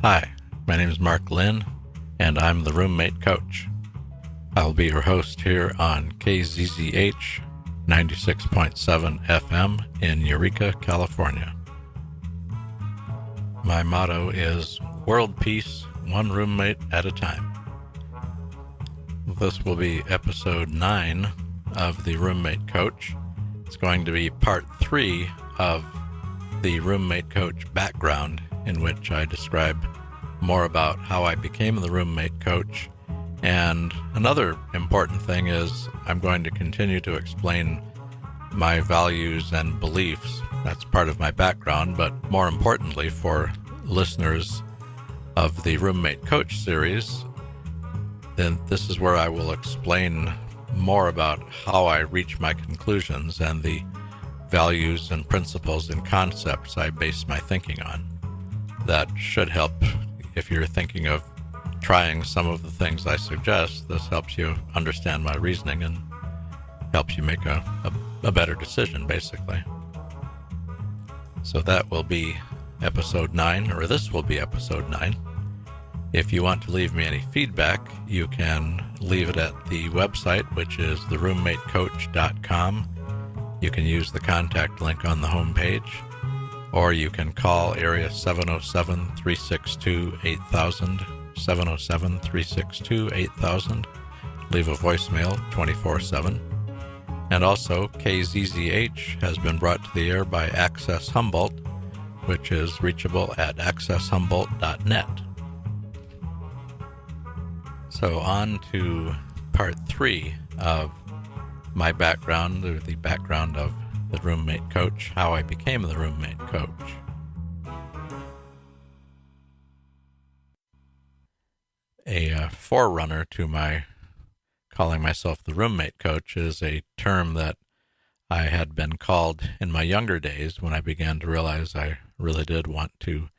Hi, my name is Mark Lynn, and I'm the roommate coach. I'll be your host here on KZZH 96.7 FM in Eureka, California. My motto is world peace, one roommate at a time. This will be episode 9 of the Roommate Coach. It's going to be part 3 of the Roommate Coach background, in which I describe more about how I became the Roommate Coach. And another important thing is I'm going to continue to explain my values and beliefs. That's part of my background, but more importantly for listeners of the Roommate Coach series, then this is where I will explain more about how I reach my conclusions and the values and principles and concepts I base my thinking on. That should help if you're thinking of trying some of the things I suggest. This helps you understand my reasoning and helps you make a better decision, basically. So that will be episode 9, or this will be episode 9. If you want to leave me any feedback, you can leave it at the website, which is theroommatecoach.com. You can use the contact link on the homepage, or you can call area 707-362-8000, 707-362-8000. Leave a voicemail 24/7. And also, KZZH has been brought to the air by Access Humboldt, which is reachable at accesshumboldt.net. So on to part 3 of my background, or the background of the Roommate Coach, how I became the Roommate Coach. A forerunner to my calling myself the Roommate Coach is a term that I had been called in my younger days when I began to realize I really did want to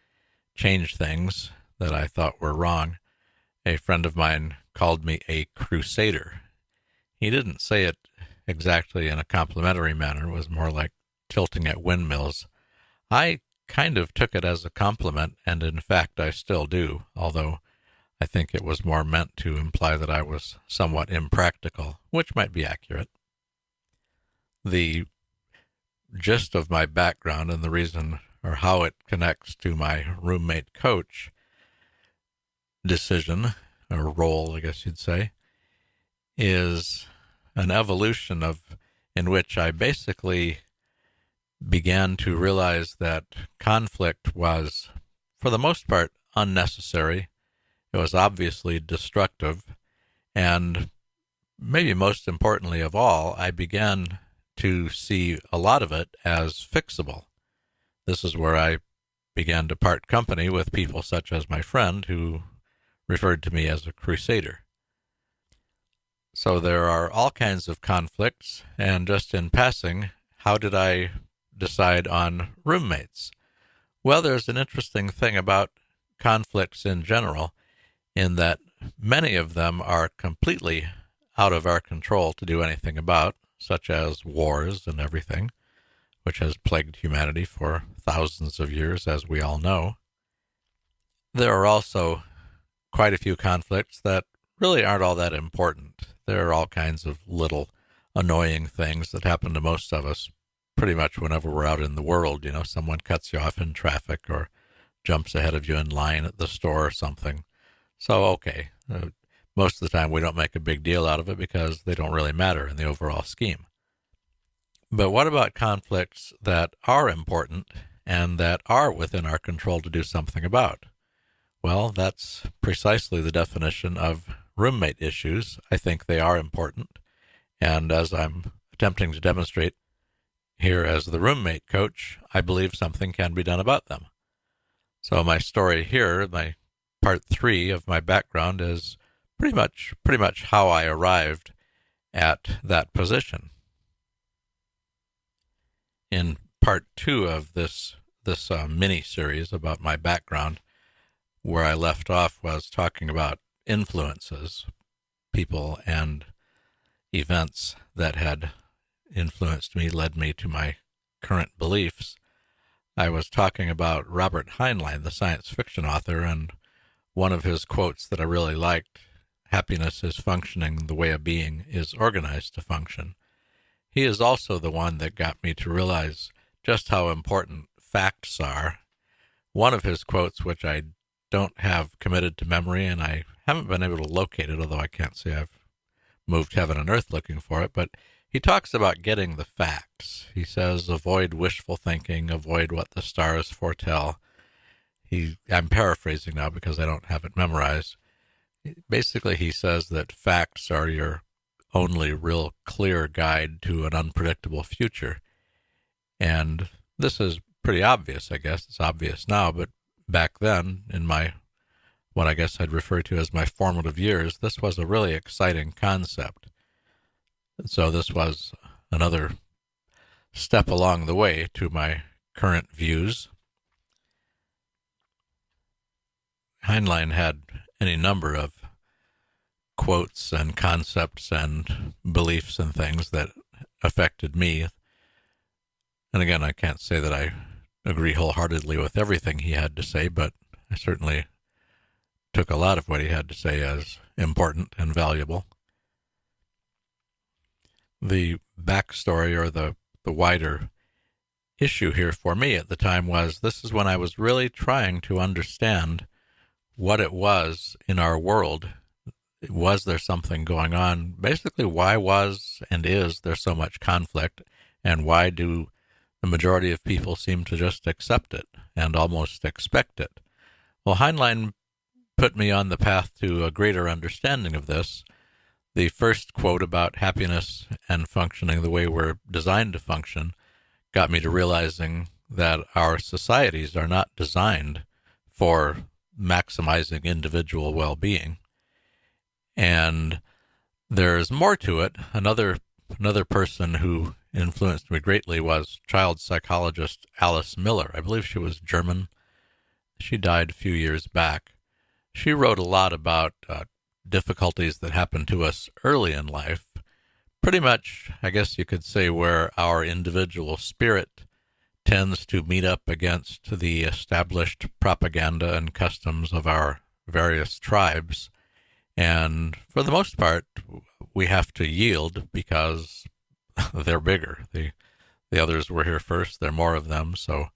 change things that I thought were wrong. A friend of mine called me a crusader. He didn't say it exactly in a complimentary manner. It was more like tilting at windmills. I kind of took it as a compliment, and in fact I still do, although I think it was more meant to imply that I was somewhat impractical, which might be accurate. The gist of my background and the reason or how it connects to my Roommate Coach decision, or role, I guess you'd say, is an evolution in which I basically began to realize that conflict was, for the most part, unnecessary. It was obviously destructive, and maybe most importantly of all, I began to see a lot of it as fixable. This is where I began to part company with people such as my friend, who referred to me as a crusader. So there are all kinds of conflicts, and just in passing, how did I decide on roommates? Well, there's an interesting thing about conflicts in general, in that many of them are completely out of our control to do anything about, such as wars and everything, which has plagued humanity for thousands of years, as we all know. There are also quite a few conflicts that really aren't all that important. There are all kinds of little annoying things that happen to most of us pretty much whenever we're out in the world. You know, someone cuts you off in traffic or jumps ahead of you in line at the store or something. So, okay, most of the time we don't make a big deal out of it because they don't really matter in the overall scheme. But what about conflicts that are important and that are within our control to do something about? Well, that's precisely the definition of roommate issues. I think they are important, and as I'm attempting to demonstrate here as the Roommate Coach, I believe something can be done about them. So my story here, my part 3 of my background, is pretty much how I arrived at that position. In part 2 of this mini series about my background, where I left off was talking about influences, people and events that had influenced me, led me to my current beliefs. I was talking about Robert Heinlein, the science fiction author, and one of his quotes that I really liked, happiness is functioning the way a being is organized to function. He is also the one that got me to realize just how important facts are. One of his quotes, which I don't have committed to memory, and I haven't been able to locate it, although I can't say I've moved heaven and earth looking for it, but he talks about getting the facts. He says, avoid wishful thinking, avoid what the stars foretell. I'm paraphrasing now because I don't have it memorized. Basically, he says that facts are your only real clear guide to an unpredictable future. And this is pretty obvious, I guess. It's obvious now, but back then, in what I guess I'd refer to as my formative years, this was a really exciting concept. And so this was another step along the way to my current views. Heinlein had any number of quotes and concepts and beliefs and things that affected me. And again, I can't say that I agree wholeheartedly with everything he had to say, but I certainly took a lot of what he had to say as important and valuable. The backstory, or the wider issue here for me at the time, was this is when I was really trying to understand what it was in our world. Was there something going on? Basically, why was and is there so much conflict, and why do the majority of people seem to just accept it and almost expect it? Well, Heinlein put me on the path to a greater understanding of this. The first quote about happiness and functioning the way we're designed to function got me to realizing that our societies are not designed for maximizing individual well-being. And there's more to it. Another person who influenced me greatly was child psychologist Alice Miller. I believe she was German. She died a few years back. She wrote a lot about difficulties that happen to us early in life. Pretty much, I guess you could say, where our individual spirit tends to meet up against the established propaganda and customs of our various tribes. And for the most part, we have to yield because they're bigger. The others were here first. There are more of them. So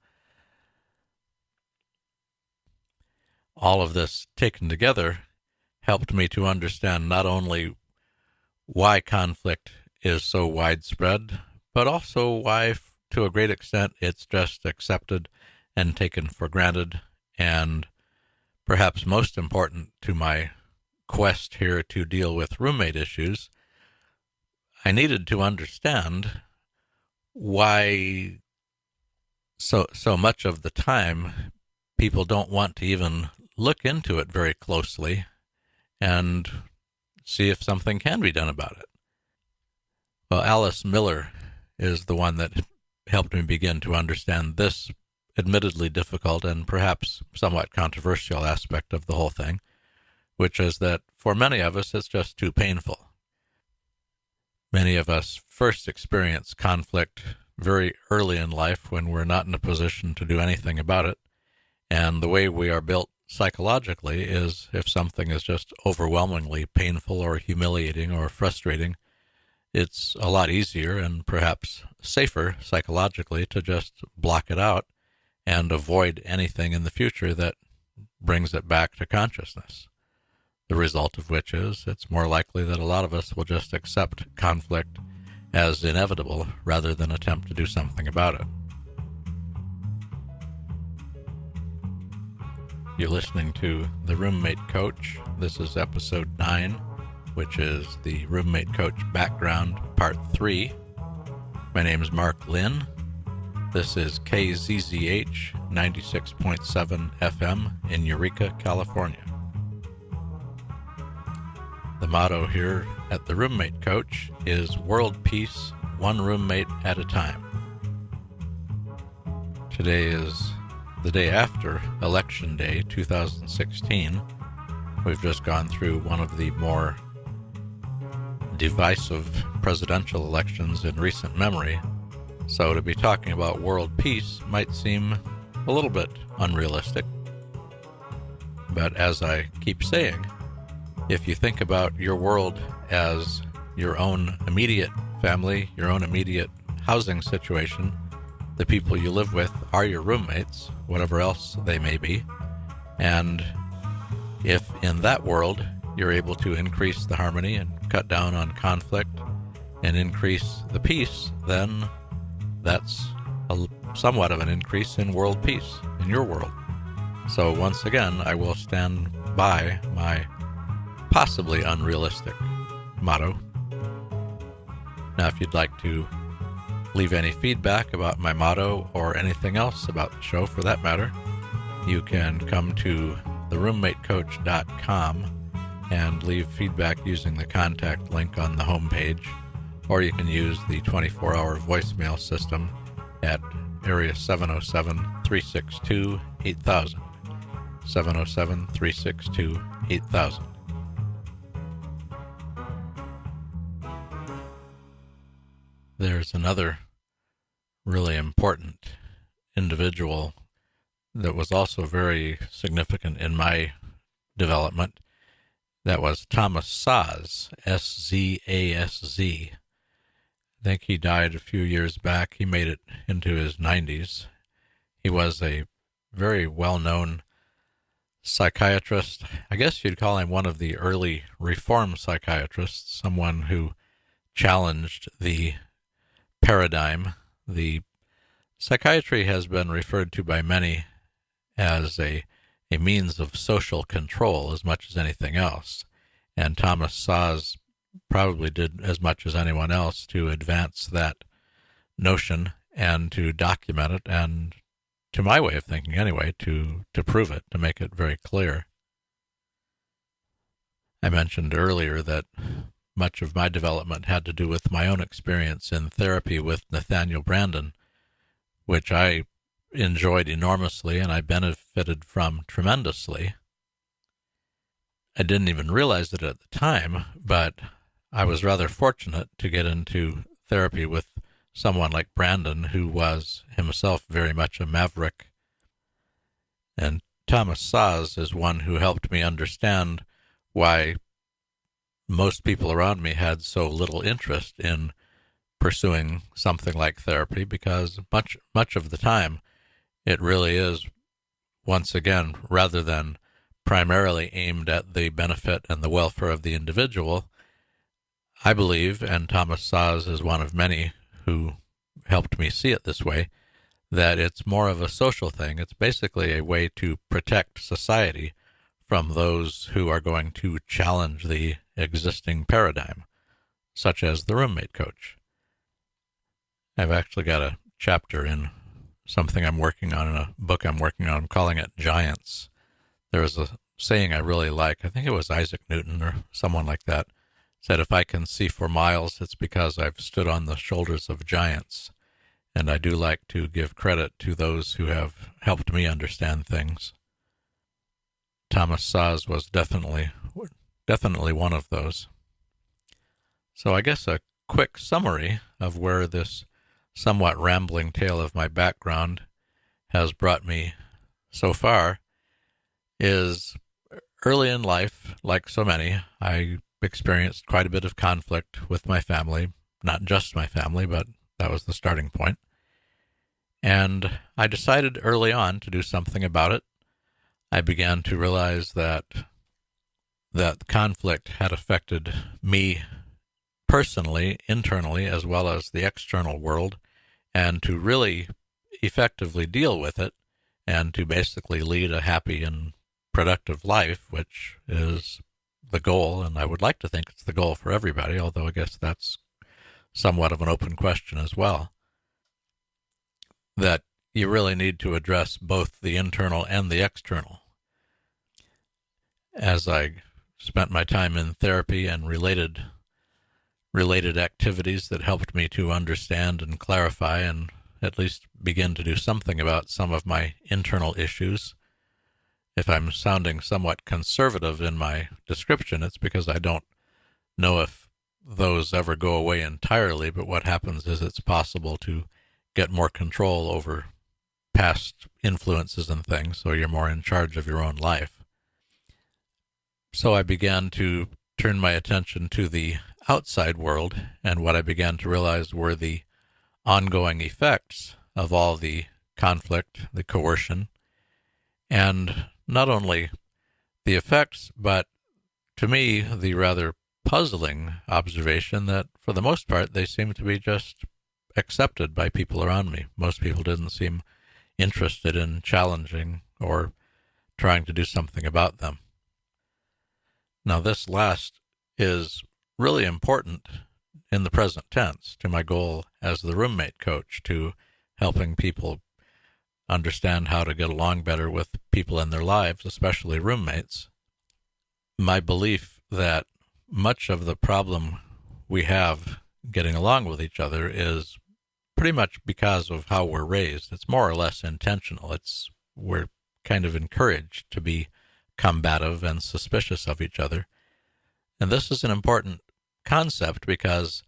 all of this taken together helped me to understand not only why conflict is so widespread, but also why, to a great extent, it's just accepted and taken for granted. And perhaps most important to my quest here to deal with roommate issues, I needed to understand why so much of the time people don't want to even look into it very closely and see if something can be done about it. Well, Alice Miller is the one that helped me begin to understand this admittedly difficult and perhaps somewhat controversial aspect of the whole thing, which is that for many of us, it's just too painful. Many of us first experience conflict very early in life when we're not in a position to do anything about it. And the way we are built psychologically is if something is just overwhelmingly painful or humiliating or frustrating, it's a lot easier and perhaps safer psychologically to just block it out and avoid anything in the future that brings it back to consciousness. The result of which is it's more likely that a lot of us will just accept conflict as inevitable rather than attempt to do something about it. You're listening to The Roommate Coach. This is episode 9, which is the Roommate Coach Background Part 3. My name is Mark Lynn. This is KZZH 96.7 FM in Eureka, California. The motto here at The Roommate Coach is World Peace, one roommate at a time. Today is the day after Election Day 2016. We've just gone through one of the more divisive presidential elections in recent memory. So to be talking about world peace might seem a little bit unrealistic. But as I keep saying, if you think about your world as your own immediate family, your own immediate housing situation, the people you live with are your roommates, whatever else they may be, and if in that world you're able to increase the harmony and cut down on conflict and increase the peace, then that's somewhat of an increase in world peace in your world. So once again, I will stand by my possibly unrealistic motto. Now, if you'd like to leave any feedback about my motto or anything else about the show for that matter, you can come to theroommatecoach.com and leave feedback using the contact link on the homepage, or you can use the 24-hour voicemail system at area 707-362-8000. 707-362-8000. There's another really important individual that was also very significant in my development. That was Thomas Szasz, S-Z-A-S-Z. I think he died a few years back. He made it into his 90s. He was a very well-known psychiatrist. I guess you'd call him one of the early reform psychiatrists, someone who challenged the paradigm. The psychiatry has been referred to by many as a means of social control as much as anything else. And Thomas Szasz probably did as much as anyone else to advance that notion and to document it, and to my way of thinking anyway, to prove it, to make it very clear. I mentioned earlier that much of my development had to do with my own experience in therapy with Nathaniel Branden, which I enjoyed enormously and I benefited from tremendously. I didn't even realize it at the time, but I was rather fortunate to get into therapy with someone like Branden, who was himself very much a maverick. And Thomas Szasz is one who helped me understand why most people around me had so little interest in pursuing something like therapy, because much of the time it really is, once again, rather than primarily aimed at the benefit and the welfare of the individual, I believe, and Thomas Szasz is one of many who helped me see it this way, that it's more of a social thing. It's basically a way to protect society from those who are going to challenge the existing paradigm, such as the roommate coach. I've actually got a chapter in something I'm working on, in a book I'm working on. I'm calling it Giants. There was a saying I really like. I think it was Isaac Newton or someone like that, said, if I can see for miles, it's because I've stood on the shoulders of giants. And I do like to give credit to those who have helped me understand things. Thomas Szasz was definitely one of those. So I guess a quick summary of where this somewhat rambling tale of my background has brought me so far is, early in life, like so many, I experienced quite a bit of conflict with my family, not just my family, but that was the starting point. And I decided early on to do something about it. I began to realize that conflict had affected me personally, internally, as well as the external world, and to really effectively deal with it and to basically lead a happy and productive life, which is the goal, and I would like to think it's the goal for everybody, although I guess that's somewhat of an open question as well, that you really need to address both the internal and the external. As I spent my time in therapy and related activities that helped me to understand and clarify and at least begin to do something about some of my internal issues. If I'm sounding somewhat conservative in my description, it's because I don't know if those ever go away entirely, but what happens is it's possible to get more control over past influences and things, so you're more in charge of your own life. So I began to turn my attention to the outside world, and what I began to realize were the ongoing effects of all the conflict, the coercion, and not only the effects, but to me, the rather puzzling observation that for the most part, they seem to be just accepted by people around me. Most people didn't seem interested in challenging or trying to do something about them. Now, this last is really important in the present tense to my goal as the roommate coach, to helping people understand how to get along better with people in their lives, especially roommates. My belief that much of the problem we have getting along with each other is pretty much because of how we're raised. It's more or less intentional. We're kind of encouraged to be combative and suspicious of each other. And this is an important concept because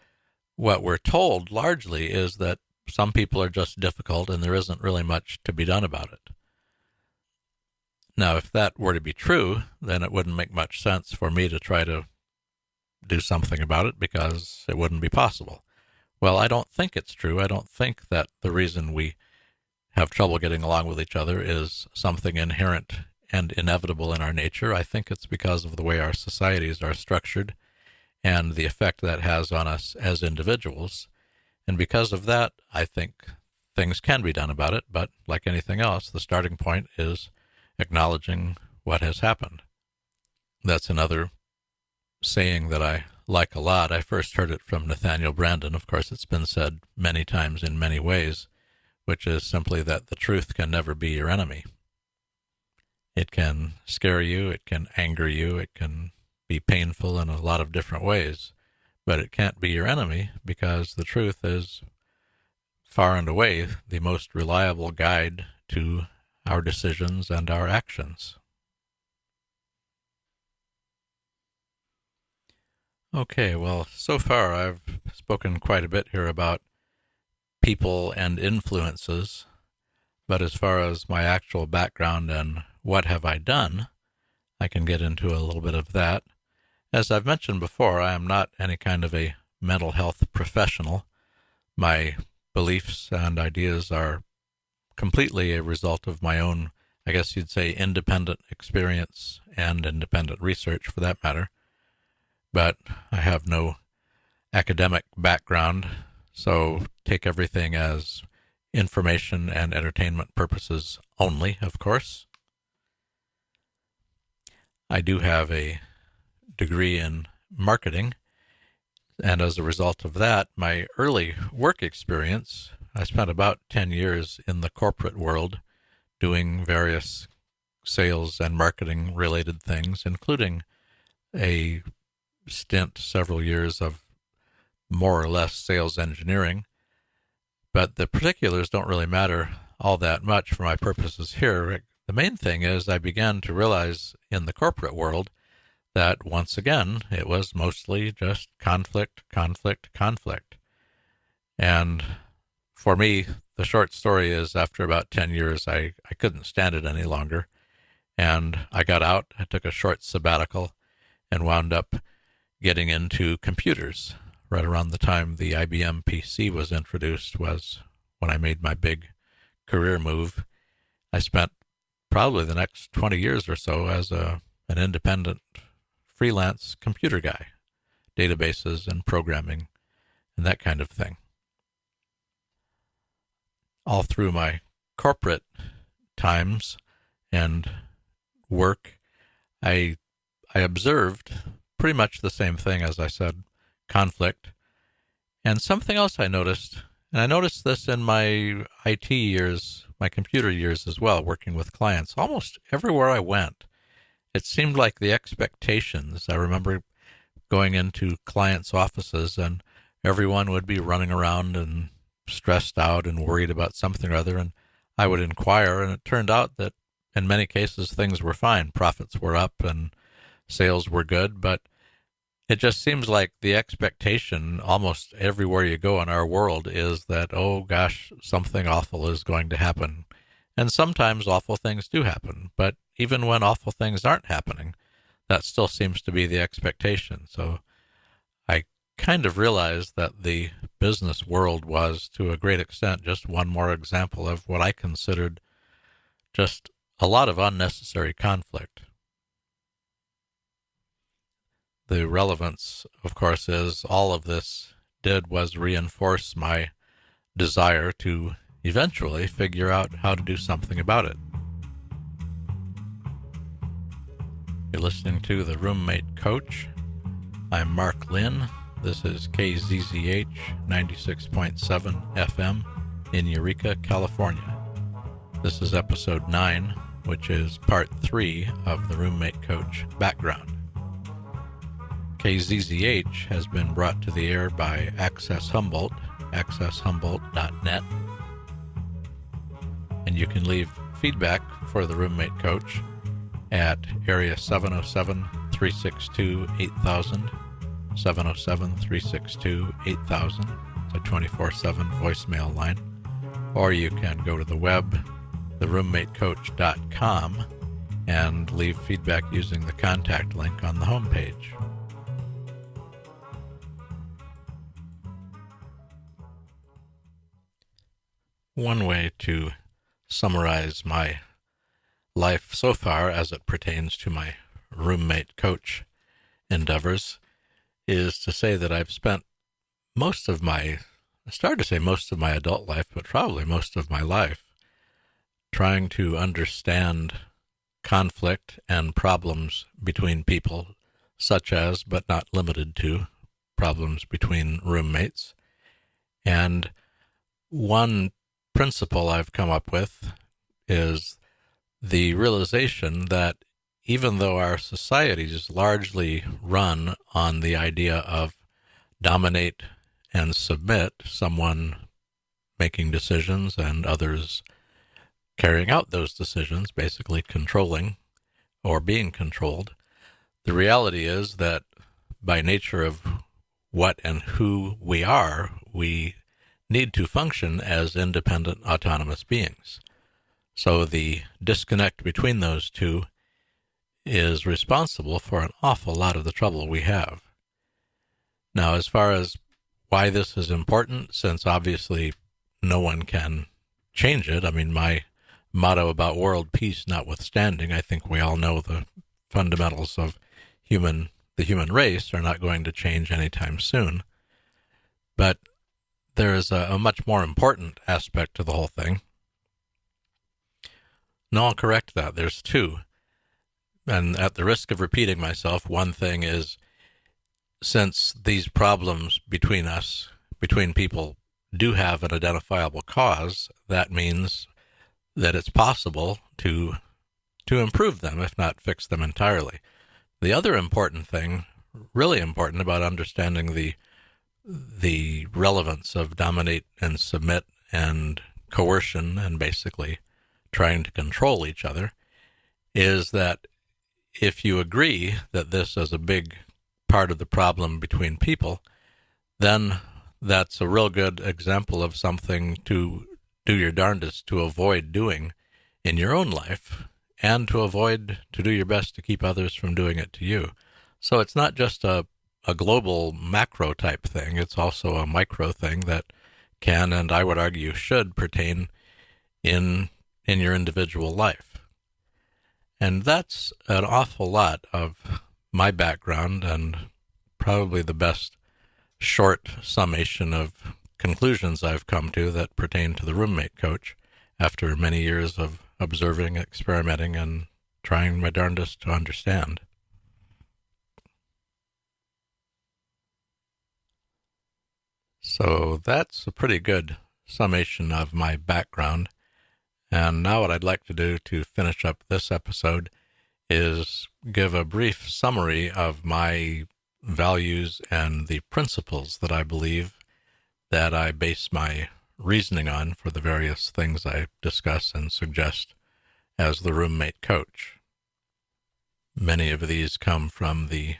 what we're told largely is that some people are just difficult and there isn't really much to be done about it. Now, if that were to be true, then it wouldn't make much sense for me to try to do something about it because it wouldn't be possible. Well, I don't think it's true. I don't think that the reason we have trouble getting along with each other is something inherent and inevitable in our nature. I think it's because of the way our societies are structured and the effect that has on us as individuals. And because of that, I think things can be done about it. But like anything else, the starting point is acknowledging what has happened. That's another saying that I like a lot. I first heard it from Nathaniel Branden. Of course, it's been said many times in many ways, which is simply that the truth can never be your enemy. It can scare you, it can anger you, it can be painful in a lot of different ways, but it can't be your enemy because the truth is far and away the most reliable guide to our decisions and our actions. Okay, well, so far I've spoken quite a bit here about people and influences, but as far as my actual background and what have I done, I can get into a little bit of that. As I've mentioned before, I am not any kind of a mental health professional. My beliefs and ideas are completely a result of my own, I guess you'd say, independent experience and independent research for that matter. But I have no academic background, so take everything as information and entertainment purposes only, of course. I do have a degree in marketing, and as a result of that, my early work experience, I spent about 10 years in the corporate world doing various sales and marketing related things, including a stint several years of more or less sales engineering. But the particulars don't really matter all that much for my purposes here. The main thing is I began to realize in the corporate world that once again, it was mostly just conflict. And for me, the short story is after about 10 years, I couldn't stand it any longer. And I got out, I took a short sabbatical and wound up getting into computers. Right around the time the IBM PC was introduced was when I made my big career move. I spent probably the next 20 years or so as an independent freelance computer guy, databases and programming and that kind of thing. All through my corporate times and work, I observed pretty much the same thing, as I said, conflict. And something else I noticed, and I noticed this in my IT years, my computer years as well, working with clients, almost everywhere I went, it seemed like the expectations. I remember going into clients' offices and everyone would be running around and stressed out and worried about something or other, and I would inquire, and it turned out that in many cases things were fine. Profits were up and sales were good, but it just seems like the expectation almost everywhere you go in our world is that, oh gosh, something awful is going to happen. And sometimes awful things do happen, but even when awful things aren't happening, that still seems to be the expectation. So I kind of realized that the business world was, to a great extent, just one more example of what I considered just a lot of unnecessary conflict. The relevance, of course, is all of this did was reinforce my desire to eventually figure out how to do something about it. You're listening to The Roommate Coach. I'm Mark Lynn. This is KZZH 96.7 FM in Eureka, California. This is episode 9, which is part 3 of The Roommate Coach Background. KZZH has been brought to the air by Access Humboldt, accesshumboldt.net. And you can leave feedback for The Roommate Coach at area 707-362-8000, 707-362-8000. It's a 24/7 voicemail line. Or you can go to the web, theroommatecoach.com, and leave feedback using the contact link on the homepage. One way to summarize my life so far as it pertains to my roommate coach endeavors is to say that I've spent I started to say most of my adult life, but probably most of my life, trying to understand conflict and problems between people, such as, but not limited to, problems between roommates. And one principle I've come up with is the realization that even though our societies largely run on the idea of dominate and submit, someone making decisions and others carrying out those decisions, basically controlling or being controlled, the reality is that by nature of what and who we are, we need to function as independent, autonomous beings. So the disconnect between those two is responsible for an awful lot of the trouble we have. Now, as far as why this is important, since obviously no one can change it, I mean, my motto about world peace notwithstanding, I think we all know the fundamentals of the human race are not going to change anytime soon. But there is a much more important aspect to the whole thing. No, I'll correct that. There's two. And at the risk of repeating myself, one thing is, since these problems between people, do have an identifiable cause, that means that it's possible to improve them, if not fix them entirely. The other important thing, really important about understanding the relevance of dominate and submit and coercion and basically trying to control each other, is that if you agree that this is a big part of the problem between people, then that's a real good example of something to do your darndest to avoid doing in your own life, and to do your best to keep others from doing it to you. So it's not just a global macro type thing, it's also a micro thing that can, and I would argue should, pertain in your individual life. And that's an awful lot of my background, and probably the best short summation of conclusions I've come to that pertain to the roommate coach after many years of observing, experimenting, and trying my darndest to understand. So that's a pretty good summation of my background. And now what I'd like to do to finish up this episode is give a brief summary of my values and the principles that I believe that I base my reasoning on for the various things I discuss and suggest as the roommate coach. Many of these come from the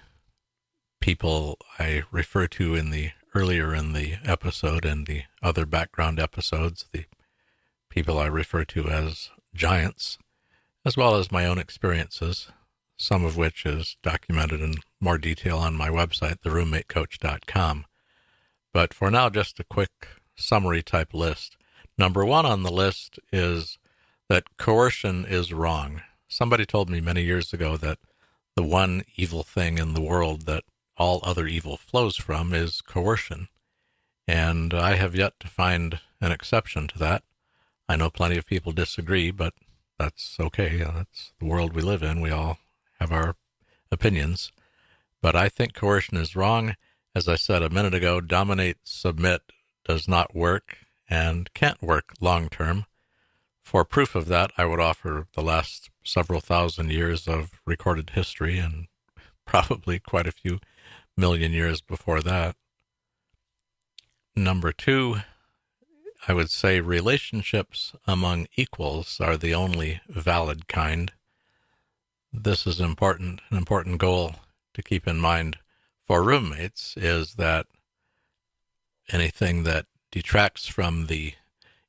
people I refer to earlier in the episode and the other background episodes, the people I refer to as giants, as well as my own experiences, some of which is documented in more detail on my website, theroommatecoach.com. But for now, just a quick summary type list. Number one on the list is that coercion is wrong. Somebody told me many years ago that the one evil thing in the world that all other evil flows from is coercion. And I have yet to find an exception to that. I know plenty of people disagree, but that's okay. That's the world we live in. We all have our opinions. But I think coercion is wrong. As I said a minute ago, dominate, submit does not work and can't work long term. For proof of that, I would offer the last several thousand years of recorded history and probably quite a few million years before that. Number two, I would say relationships among equals are the only valid kind. This is an important goal to keep in mind for roommates, is that anything that detracts from the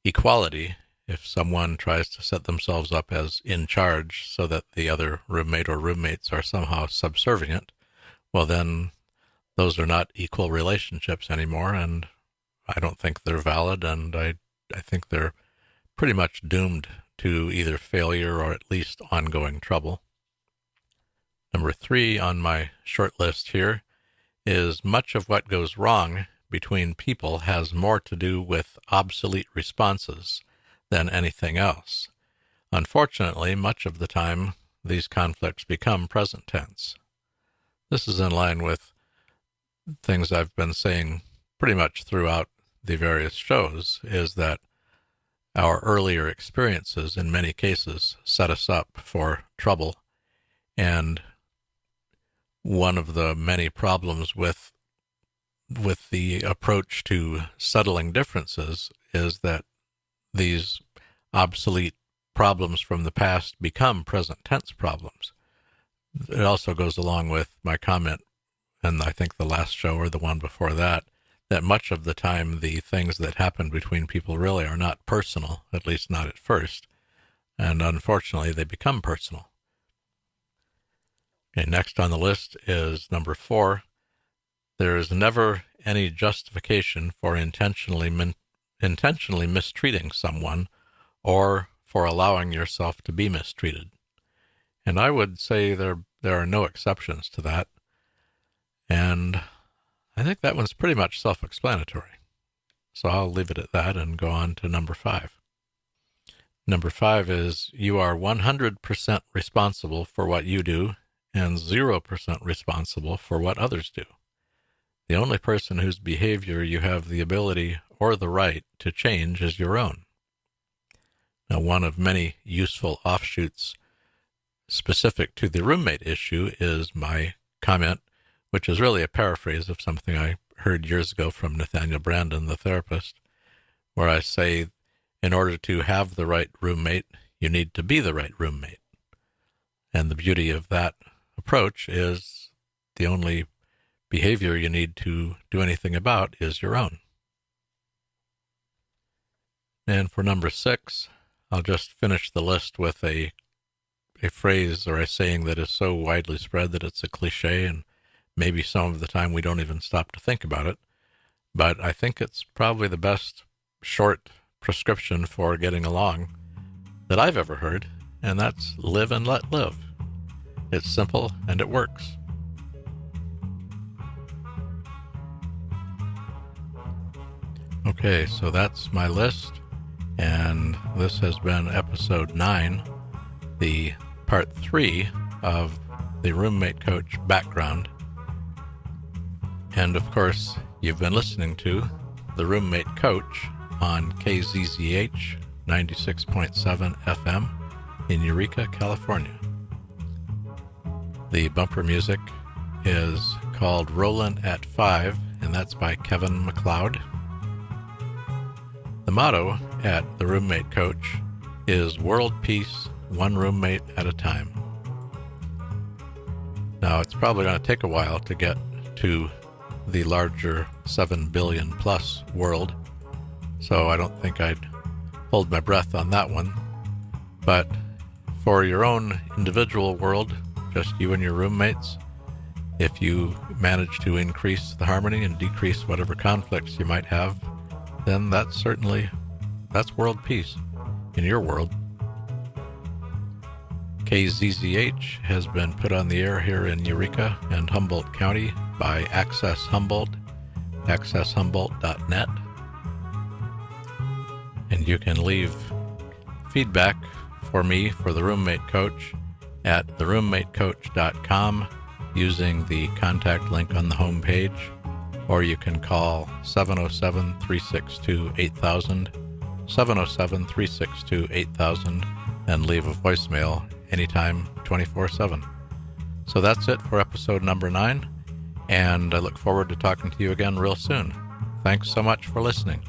equality, if someone tries to set themselves up as in charge so that the other roommate or roommates are somehow subservient, well then those are not equal relationships anymore, and I don't think they're valid, and I think they're pretty much doomed to either failure or at least ongoing trouble. Number three on my short list here is much of what goes wrong between people has more to do with obsolete responses than anything else. Unfortunately, much of the time, these conflicts become present tense. This is in line with things I've been saying pretty much throughout the various shows, is that our earlier experiences in many cases set us up for trouble. And one of the many problems with the approach to settling differences is that these obsolete problems from the past become present tense problems. It also goes along with my comment, and I think the last show or the one before that much of the time the things that happen between people really are not personal, at least not at first, and unfortunately they become personal. Okay, next on the list is number 4. There is never any justification for intentionally mistreating someone or for allowing yourself to be mistreated. And I would say there are no exceptions to that. And I think that one's pretty much self-explanatory. So I'll leave it at that and go on to number 5. Number 5 is you are 100% responsible for what you do and 0% responsible for what others do. The only person whose behavior you have the ability or the right to change is your own. Now, one of many useful offshoots specific to the roommate issue is my comment, which is really a paraphrase of something I heard years ago from Nathaniel Brandon, the therapist, where I say, in order to have the right roommate, you need to be the right roommate. And the beauty of that approach is the only behavior you need to do anything about is your own. And for number 6, I'll just finish the list with a phrase or a saying that is so widely spread that it's a cliche, and maybe some of the time we don't even stop to think about it. But I think it's probably the best short prescription for getting along that I've ever heard, and that's live and let live. It's simple and it works. Okay, so that's my list, and this has been episode 9, the part 3 of the Roommate Coach background. And of course, you've been listening to the Roommate Coach on KZZH 96.7 FM in Eureka, California. The bumper music is called Rollin' at 5, and that's by Kevin MacLeod. The motto at the Roommate Coach is World Peace, one roommate at a time. Now, it's probably going to take a while to get to the larger 7 billion plus world. So I don't think I'd hold my breath on that one. But for your own individual world, just you and your roommates, if you manage to increase the harmony and decrease whatever conflicts you might have, then that's world peace in your world. KZZH has been put on the air here in Eureka and Humboldt County by Access Humboldt, accesshumboldt.net. And you can leave feedback for me, for the Roommate Coach, at theroommatecoach.com using the contact link on the home page, or you can call 707-362-8000, 707-362-8000, and leave a voicemail anytime, 24/7. So that's it for episode number 9, and I look forward to talking to you again real soon. Thanks so much for listening.